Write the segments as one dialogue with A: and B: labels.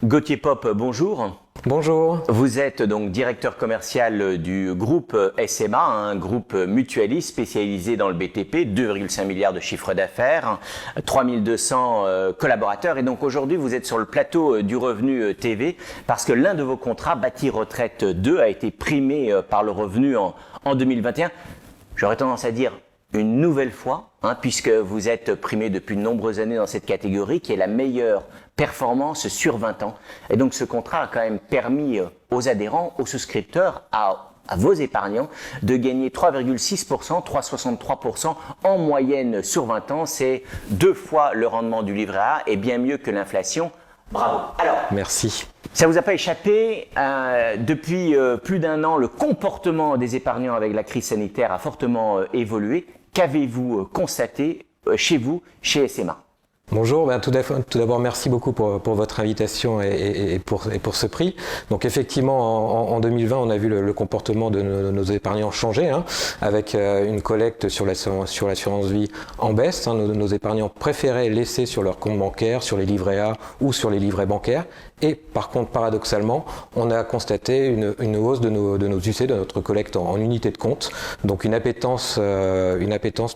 A: Gauthier Pope, bonjour.
B: Bonjour.
A: Vous êtes donc directeur commercial du groupe SMA, un groupe mutualiste spécialisé dans le BTP, 2,5 milliards de chiffre d'affaires, 3200 collaborateurs. Et donc aujourd'hui, vous êtes sur le plateau du Revenu TV parce que l'un de vos contrats, Bâti Retraite 2, a été primé par le Revenu en 2021. J'aurais tendance à dire une nouvelle fois, puisque vous êtes primé depuis de nombreuses années dans cette catégorie, qui est la meilleure performance sur 20 ans. Et donc ce contrat a quand même permis aux adhérents, aux souscripteurs, à vos épargnants, de gagner 3,6%, 3,63% en moyenne sur 20 ans. C'est 2 fois le rendement du livret A et bien mieux que l'inflation. Bravo. Alors,
B: merci.
A: Ça vous a pas échappé, depuis plus d'1 an, le comportement des épargnants avec la crise sanitaire a fortement évolué. Qu'avez-vous constaté chez vous, chez SMA ?
B: Bonjour, tout d'abord merci beaucoup pour votre invitation et pour ce prix. Donc effectivement en 2020 on a vu le comportement de nos épargnants changer, avec une collecte sur l'assurance vie en baisse. Nos épargnants préféraient laisser sur leur compte bancaire, sur les livrets A ou sur les livrets bancaires. Et par contre, paradoxalement, on a constaté une hausse de nos UC, de notre collecte en unité de compte. Donc une appétence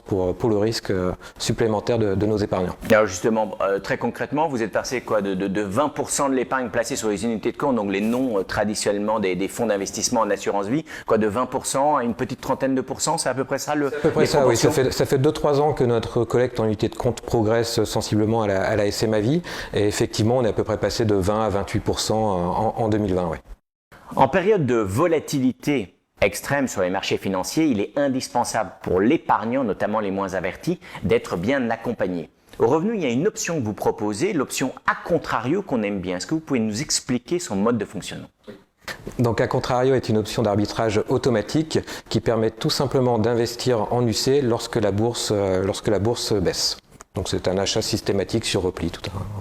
B: pour le risque supplémentaire de nos épargnants.
A: Alors justement, très concrètement, vous êtes passé de 20% de l'épargne placée sur les unités de compte, donc les noms traditionnellement des fonds d'investissement en assurance vie, de 20% à une petite trentaine de pourcents, c'est à peu près ça le.
B: C'est à peu près ça, oui. Ça fait 2-3 ans que notre collecte en unité de compte progresse sensiblement à la SMA Vie. Et effectivement, on est à peu près passé de 20 à 28% en 2020. Ouais.
A: En période de volatilité extrême sur les marchés financiers, il est indispensable pour l'épargnant, notamment les moins avertis, d'être bien accompagné. Au Revenu, il y a une option que vous proposez, l'option a contrario qu'on aime bien. Est-ce que vous pouvez nous expliquer son mode de fonctionnement ?
B: Donc a contrario est une option d'arbitrage automatique qui permet tout simplement d'investir en UC lorsque la bourse baisse. Donc c'est un achat systématique sur repli.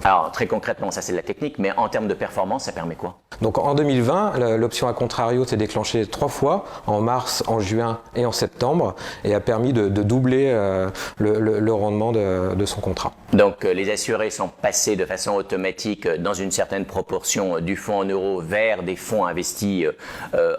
A: Alors très concrètement, ça c'est de la technique, mais en termes de performance, ça permet quoi ?
B: Donc en 2020, l'option à contrario s'est déclenchée 3 fois, en mars, en juin et en septembre, et a permis de doubler le rendement de son contrat.
A: Donc les assurés sont passés de façon automatique dans une certaine proportion du fonds en euros vers des fonds investis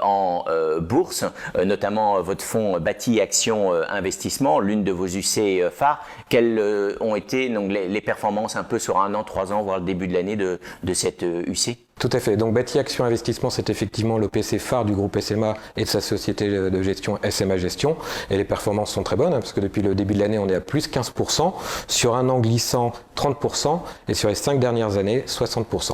A: en bourse, notamment votre fonds Bâti Action Investissement, l'une de vos UC phares. Quelles ont été donc, les performances un peu sur 1 an, 3 ans, voire le début de l'année de cette UC ?
B: Tout à fait. Donc Bâti Action Investissement, c'est effectivement l'OPC phare du groupe SMA et de sa société de gestion SMA Gestion. Et les performances sont très bonnes, parce que depuis le début de l'année, on est à plus 15%, sur un an glissant 30%, et sur les 5 dernières années, 60%.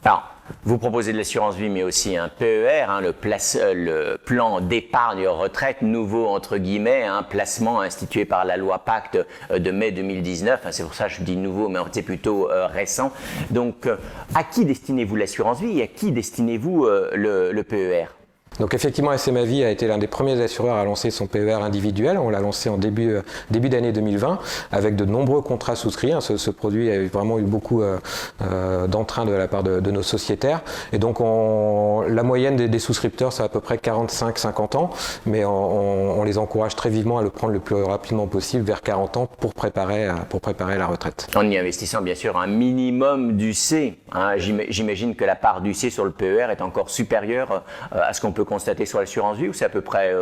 A: Alors, vous proposez de l'assurance vie, mais aussi un PER, le plan d'épargne retraite, nouveau entre guillemets, placement institué par la loi Pacte de mai 2019. C'est pour ça que je dis nouveau, mais c'est plutôt récent. Donc, à qui destinez-vous l'assurance vie et à qui destinez-vous le PER ?
B: Donc effectivement, SMA Vie a été l'un des premiers assureurs à lancer son PER individuel. On l'a lancé en début d'année 2020 avec de nombreux contrats souscrits. Ce produit a vraiment eu beaucoup d'entrain de la part de nos sociétaires. Et donc la moyenne des souscripteurs, c'est à peu près 45-50 ans, mais on les encourage très vivement à le prendre le plus rapidement possible, vers 40 ans, pour préparer la retraite.
A: En y investissant bien sûr un minimum d'UC. J'imagine que la part d'UC sur le PER est encore supérieure à ce qu'on peut constater sur l'assurance vie, ou c'est à peu près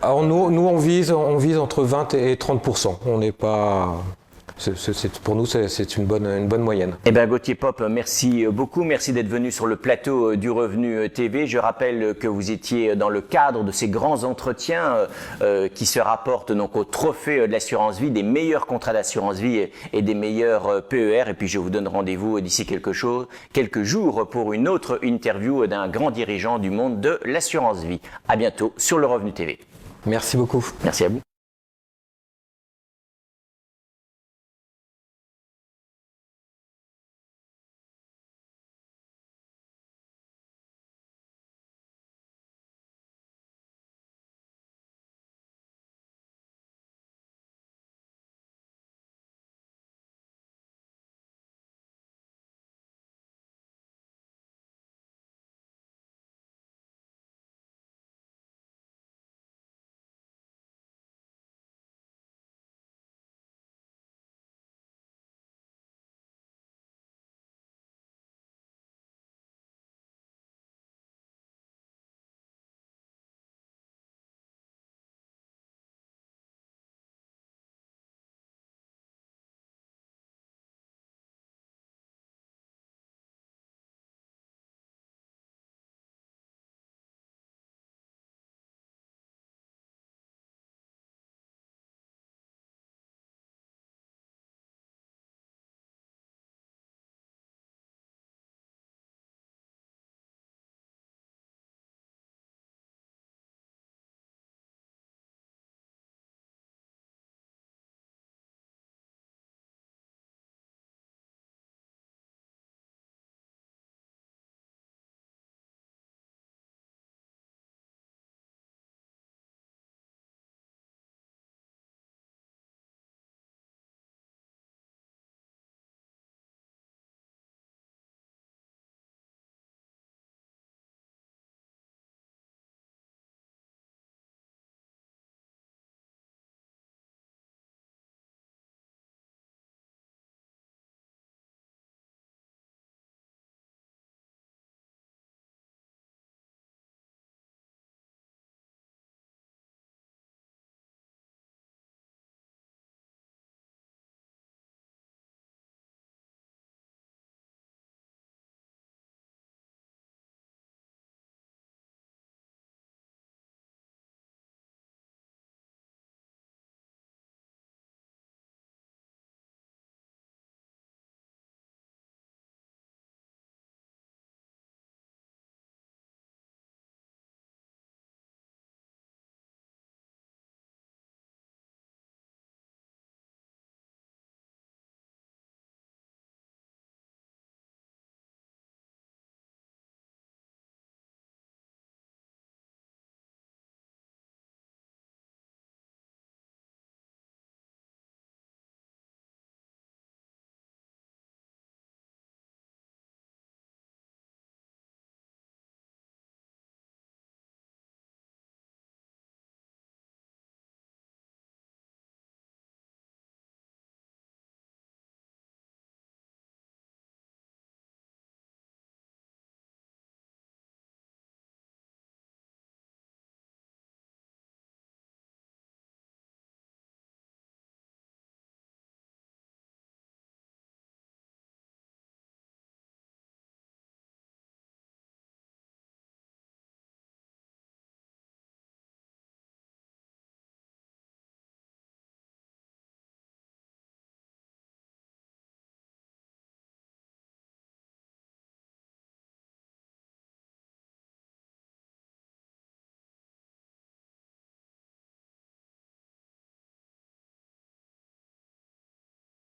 B: Alors nous on vise entre 20 et 30%. On n'est pas... pour nous, c'est une bonne moyenne.
A: Eh bien, Gauthier Pope, merci beaucoup. Merci d'être venu sur le plateau du Revenu TV. Je rappelle que vous étiez dans le cadre de ces grands entretiens qui se rapportent donc au trophée de l'assurance vie, des meilleurs contrats d'assurance vie et des meilleurs PER. Et puis, je vous donne rendez-vous d'ici quelques jours pour une autre interview d'un grand dirigeant du monde de l'assurance vie. À bientôt sur le Revenu TV.
B: Merci beaucoup.
A: Merci à vous.